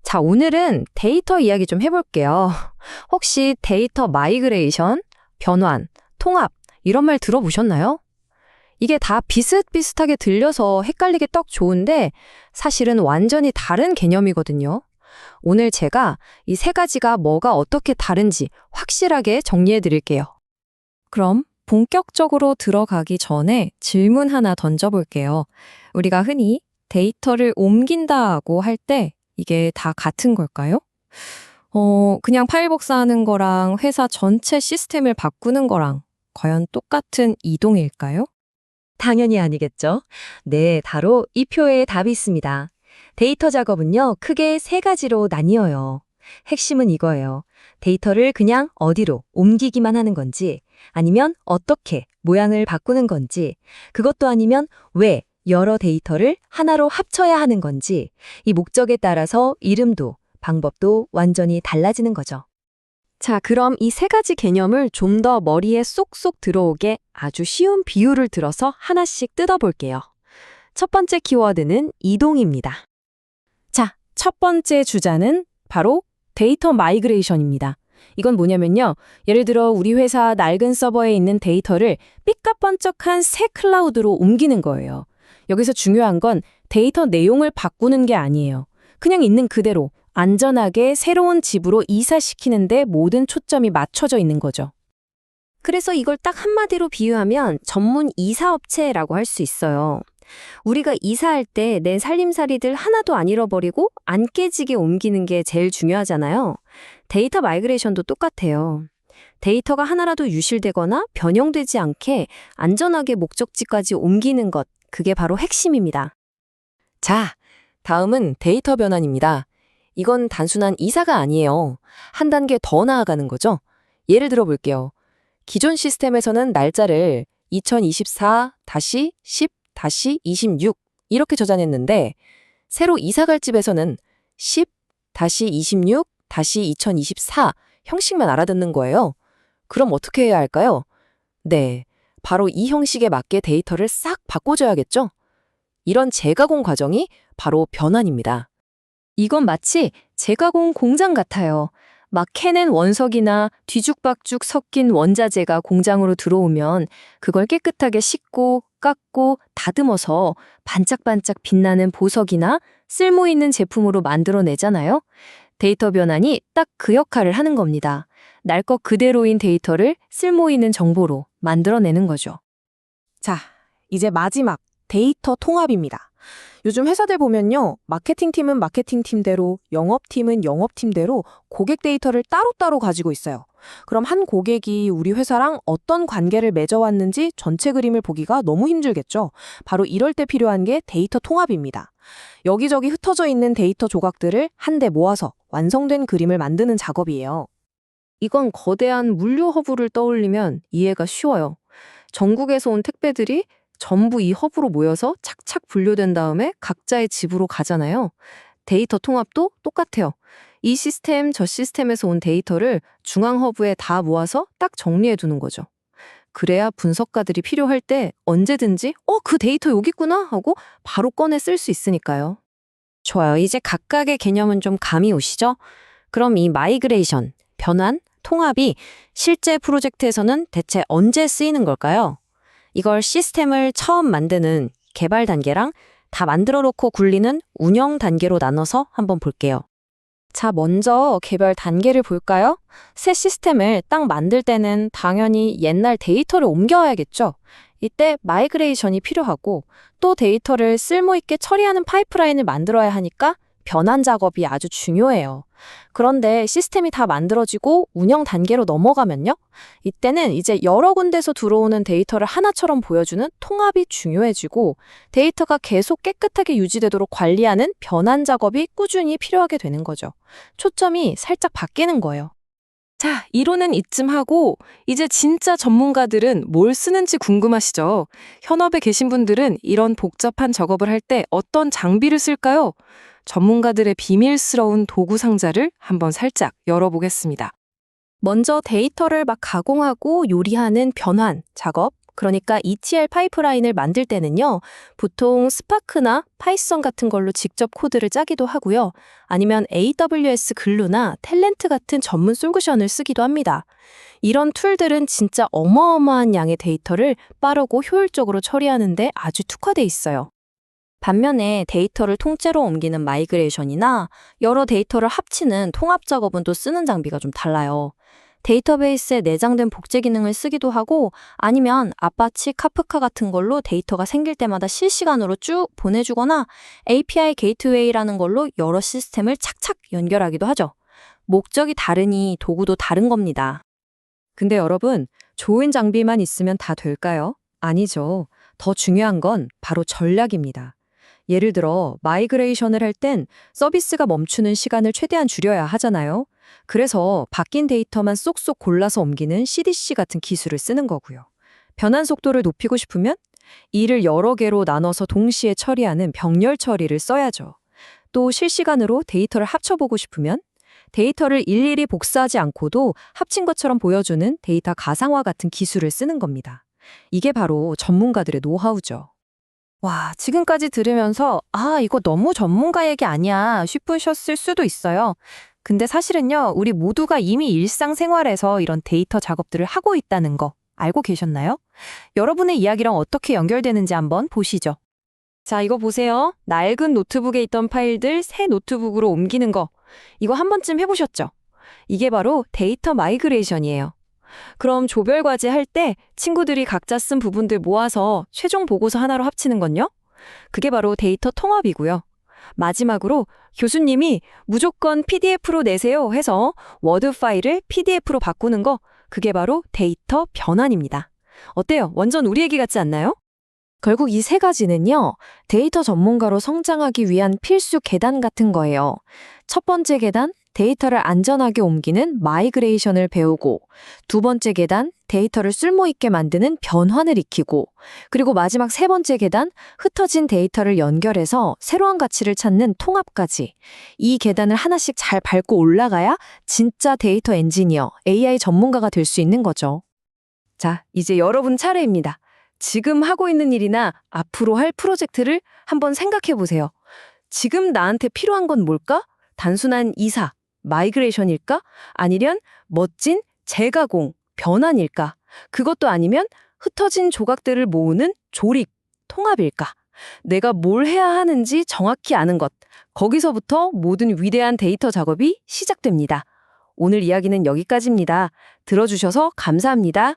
자, 오늘은 데이터 이야기 좀 해볼게요. 혹시 데이터 마이그레이션, 변환, 통합, 이런 말 들어보셨나요? 이게 다 비슷비슷하게 들려서 헷갈리기 딱 좋은데 사실은 완전히 다른 개념이거든요. 오늘 제가 이 세 가지가 뭐가 어떻게 다른지 확실하게 정리해 드릴게요. 그럼 본격적으로 들어가기 전에 질문 하나 던져볼게요. 우리가 흔히 데이터를 옮긴다고 할 때 이게 다 같은 걸까요? 그냥 파일 복사하는 거랑 회사 전체 시스템을 바꾸는 거랑 과연 똑같은 이동일까요? 당연히 아니겠죠. 네, 바로 이 표에 답이 있습니다. 데이터 작업은요, 크게 세 가지로 나뉘어요. 핵심은 이거예요. 데이터를 그냥 어디로 옮기기만 하는 건지, 아니면 어떻게 모양을 바꾸는 건지, 그것도 아니면 왜 여러 데이터를 하나로 합쳐야 하는 건지, 이 목적에 따라서 이름도 방법도 완전히 달라지는 거죠. 자, 그럼 이 세 가지 개념을 좀 더 머리에 쏙쏙 들어오게 아주 쉬운 비유를 들어서 하나씩 뜯어볼게요. 첫 번째 키워드는 이동입니다. 자, 첫 번째 주자는 바로 데이터 마이그레이션입니다. 이건 뭐냐면요. 예를 들어 우리 회사 낡은 서버에 있는 데이터를 삐까뻔쩍한 새 클라우드로 옮기는 거예요. 여기서 중요한 건 데이터 내용을 바꾸는 게 아니에요. 그냥 있는 그대로 안전하게 새로운 집으로 이사시키는데 모든 초점이 맞춰져 있는 거죠. 그래서 이걸 딱 한마디로 비유하면 전문 이사업체라고 할 수 있어요. 우리가 이사할 때 내 살림살이들 하나도 안 잃어버리고 안 깨지게 옮기는 게 제일 중요하잖아요. 데이터 마이그레이션도 똑같아요. 데이터가 하나라도 유실되거나 변형되지 않게 안전하게 목적지까지 옮기는 것, 그게 바로 핵심입니다. 자, 다음은 데이터 변환입니다. 이건 단순한 이사가 아니에요. 한 단계 더 나아가는 거죠. 예를 들어 볼게요. 기존 시스템에서는 날짜를 2024-10-26 이렇게 저장했는데 새로 이사갈 집에서는 10-26-2024 형식만 알아듣는 거예요. 그럼 어떻게 해야 할까요? 네, 바로 이 형식에 맞게 데이터를 싹 바꿔줘야겠죠? 이런 재가공 과정이 바로 변환입니다. 이건 마치 재가공 공장 같아요. 막 캐낸 원석이나 뒤죽박죽 섞인 원자재가 공장으로 들어오면 그걸 깨끗하게 씻고 깎고 다듬어서 반짝반짝 빛나는 보석이나 쓸모 있는 제품으로 만들어내잖아요. 데이터 변환이 딱 그 역할을 하는 겁니다. 날 것 그대로인 데이터를 쓸모 있는 정보로 만들어내는 거죠. 자, 이제 마지막 데이터 통합입니다. 요즘 회사들 보면요, 마케팅팀은 마케팅팀대로, 영업팀은 영업팀대로 고객 데이터를 따로따로 가지고 있어요. 그럼 한 고객이 우리 회사랑 어떤 관계를 맺어왔는지 전체 그림을 보기가 너무 힘들겠죠. 바로 이럴 때 필요한 게 데이터 통합입니다. 여기저기 흩어져 있는 데이터 조각들을 한데 모아서 완성된 그림을 만드는 작업이에요. 이건 거대한 물류 허브를 떠올리면 이해가 쉬워요. 전국에서 온 택배들이 전부 이 허브로 모여서 착착 분류된 다음에 각자의 집으로 가잖아요. 데이터 통합도 똑같아요. 이 시스템, 저 시스템에서 온 데이터를 중앙 허브에 다 모아서 딱 정리해 두는 거죠. 그래야 분석가들이 필요할 때 언제든지 그 데이터 여기 있구나 하고 바로 꺼내 쓸 수 있으니까요. 좋아요. 이제 각각의 개념은 좀 감이 오시죠? 그럼 이 마이그레이션, 변환, 통합이 실제 프로젝트에서는 대체 언제 쓰이는 걸까요? 이걸 시스템을 처음 만드는 개발 단계랑 다 만들어 놓고 굴리는 운영 단계로 나눠서 한번 볼게요. 자, 먼저 개발 단계를 볼까요? 새 시스템을 딱 만들 때는 당연히 옛날 데이터를 옮겨와야겠죠. 이때 마이그레이션이 필요하고 또 데이터를 쓸모있게 처리하는 파이프라인을 만들어야 하니까 변환 작업이 아주 중요해요. 그런데 시스템이 다 만들어지고 운영 단계로 넘어가면요. 이때는 이제 여러 군데서 들어오는 데이터를 하나처럼 보여주는 통합이 중요해지고 데이터가 계속 깨끗하게 유지되도록 관리하는 변환 작업이 꾸준히 필요하게 되는 거죠. 초점이 살짝 바뀌는 거예요. 자, 이론은 이쯤 하고 이제 진짜 전문가들은 뭘 쓰는지 궁금하시죠? 현업에 계신 분들은 이런 복잡한 작업을 할 때 어떤 장비를 쓸까요? 전문가들의 비밀스러운 도구 상자를 한번 살짝 열어보겠습니다. 먼저 데이터를 막 가공하고 요리하는 변환 작업, 그러니까 ETL 파이프라인을 만들 때는요, 보통 스파크나 파이썬 같은 걸로 직접 코드를 짜기도 하고요. 아니면 AWS 글루나 탤런트 같은 전문 솔루션을 쓰기도 합니다. 이런 툴들은 진짜 어마어마한 양의 데이터를 빠르고 효율적으로 처리하는데 아주 특화돼 있어요. 반면에 데이터를 통째로 옮기는 마이그레이션이나 여러 데이터를 합치는 통합 작업은 또 쓰는 장비가 좀 달라요. 데이터베이스에 내장된 복제 기능을 쓰기도 하고 아니면 아파치, 카프카 같은 걸로 데이터가 생길 때마다 실시간으로 쭉 보내주거나 API 게이트웨이라는 걸로 여러 시스템을 착착 연결하기도 하죠. 목적이 다르니 도구도 다른 겁니다. 근데 여러분, 좋은 장비만 있으면 다 될까요? 아니죠. 더 중요한 건 바로 전략입니다. 예를 들어 마이그레이션을 할 땐 서비스가 멈추는 시간을 최대한 줄여야 하잖아요. 그래서 바뀐 데이터만 쏙쏙 골라서 옮기는 CDC 같은 기술을 쓰는 거고요. 변환 속도를 높이고 싶으면 일을 여러 개로 나눠서 동시에 처리하는 병렬 처리를 써야죠. 또 실시간으로 데이터를 합쳐보고 싶으면 데이터를 일일이 복사하지 않고도 합친 것처럼 보여주는 데이터 가상화 같은 기술을 쓰는 겁니다. 이게 바로 전문가들의 노하우죠. 와, 지금까지 들으면서 이거 너무 전문가 얘기 아니야 싶으셨을 수도 있어요. 근데 사실은요, 우리 모두가 이미 일상생활에서 이런 데이터 작업들을 하고 있다는 거 알고 계셨나요? 여러분의 이야기랑 어떻게 연결되는지 한번 보시죠. 자, 이거 보세요. 낡은 노트북에 있던 파일들 새 노트북으로 옮기는 거. 이거 한 번쯤 해보셨죠? 이게 바로 데이터 마이그레이션이에요. 그럼 조별과제 할 때 친구들이 각자 쓴 부분들 모아서 최종 보고서 하나로 합치는 건요? 그게 바로 데이터 통합이고요. 마지막으로 교수님이 무조건 PDF로 내세요 해서 워드 파일을 PDF로 바꾸는 거, 그게 바로 데이터 변환입니다. 어때요? 완전 우리 얘기 같지 않나요? 결국 이 세 가지는요, 데이터 전문가로 성장하기 위한 필수 계단 같은 거예요. 첫 번째 계단, 데이터를 안전하게 옮기는 마이그레이션을 배우고, 두 번째 계단, 데이터를 쓸모있게 만드는 변환을 익히고, 그리고 마지막 세 번째 계단, 흩어진 데이터를 연결해서 새로운 가치를 찾는 통합까지. 이 계단을 하나씩 잘 밟고 올라가야 진짜 데이터 엔지니어, AI 전문가가 될 수 있는 거죠. 자, 이제 여러분 차례입니다. 지금 하고 있는 일이나 앞으로 할 프로젝트를 한번 생각해 보세요. 지금 나한테 필요한 건 뭘까? 단순한 이사, 마이그레이션일까? 아니면 멋진 재가공, 변환일까? 그것도 아니면 흩어진 조각들을 모으는 조립, 통합일까? 내가 뭘 해야 하는지 정확히 아는 것. 거기서부터 모든 위대한 데이터 작업이 시작됩니다. 오늘 이야기는 여기까지입니다. 들어주셔서 감사합니다.